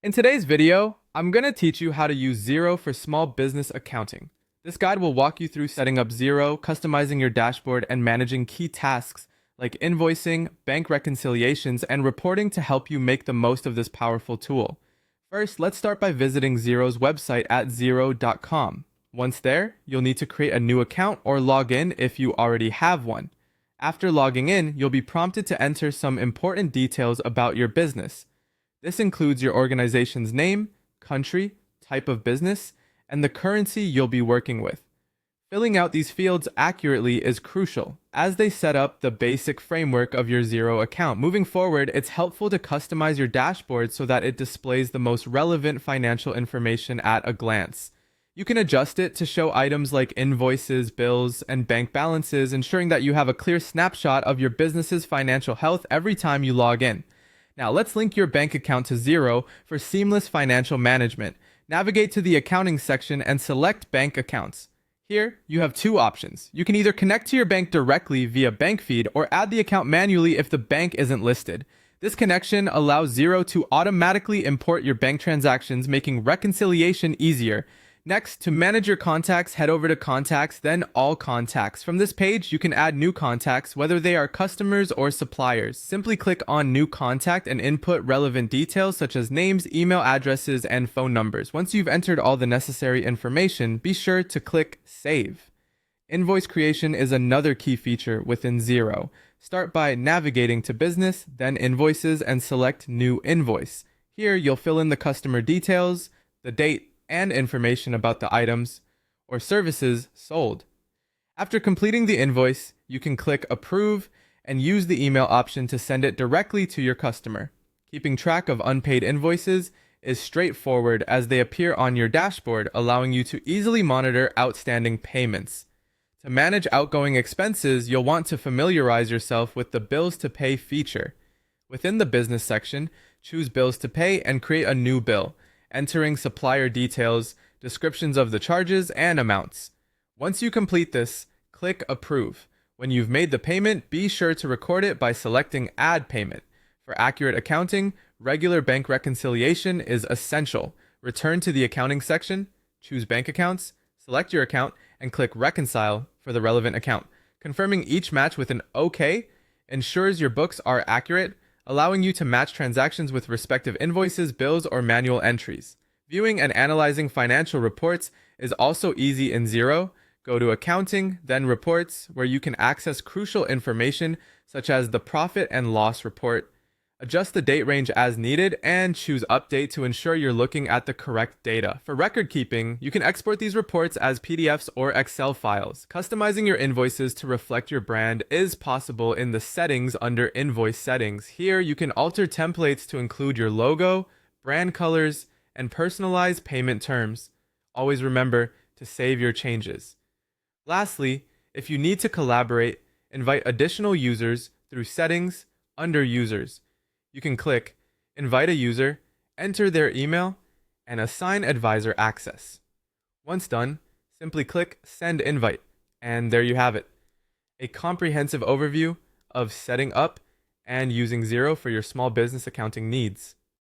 In today's video, I'm going to teach you how to use Xero for small business accounting. This guide will walk you through setting up Xero, customizing your dashboard, and managing key tasks like invoicing, bank reconciliations, and reporting to help you make the most of this powerful tool. First, let's start by visiting Xero's website at xero.com. Once there, you'll need to create a new account or log in if you already have one. After logging in, you'll be prompted to enter some important details about your business. This includes your organization's name, country, type of business, and the currency you'll be working with. Filling out these fields accurately is crucial, as they set up the basic framework of your Xero account. Moving forward, it's helpful to customize your dashboard so that it displays the most relevant financial information at a glance. You can adjust it to show items like invoices, bills, and bank balances, ensuring that you have a clear snapshot of your business's financial health every time you log in. Now, let's link your bank account to Xero for seamless financial management. Navigate to the accounting section and select bank accounts. Here, you have two options. You can either connect to your bank directly via bank feed or add the account manually if the bank isn't listed. This connection allows Xero to automatically import your bank transactions, making reconciliation easier. Next, to manage your contacts, head over to Contacts, then All Contacts. From this page, you can add new contacts, whether they are customers or suppliers. Simply click on New Contact and input relevant details such as names, email addresses, and phone numbers. Once you've entered all the necessary information, be sure to click Save. Invoice creation is another key feature within Xero. Start by navigating to Business, then Invoices, and select New Invoice. Here, you'll fill in the customer details, the date, and information about the items or services sold. After completing the invoice, you can click Approve and use the email option to send it directly to your customer. Keeping track of unpaid invoices is straightforward as they appear on your dashboard, allowing you to easily monitor outstanding payments. To manage outgoing expenses, you'll want to familiarize yourself with the Bills to Pay feature. Within the Business section, choose Bills to Pay and create a new bill, entering supplier details, descriptions of the charges, and amounts. Once you complete this, click Approve. When you've made the payment, be sure to record it by selecting Add Payment. For accurate accounting, regular bank reconciliation is essential. Return to the accounting section, choose Bank Accounts, select your account, and click Reconcile for the relevant account. Confirming each match with an OK ensures your books are accurate, allowing you to match transactions with respective invoices, bills, or manual entries. Viewing and analyzing financial reports is also easy in Xero. Go to Accounting, then Reports, where you can access crucial information such as the profit and loss report. Adjust the date range as needed and choose Update to ensure you're looking at the correct data. For record keeping, you can export these reports as PDFs or Excel files. Customizing your invoices to reflect your brand is possible in the Settings under Invoice Settings. Here, you can alter templates to include your logo, brand colors, and personalized payment terms. Always remember to save your changes. Lastly, if you need to collaborate, invite additional users through Settings under Users. You can click Invite a User, enter their email, and assign advisor access. Once done, simply click Send Invite, and there you have it. A comprehensive overview of setting up and using Xero for your small business accounting needs.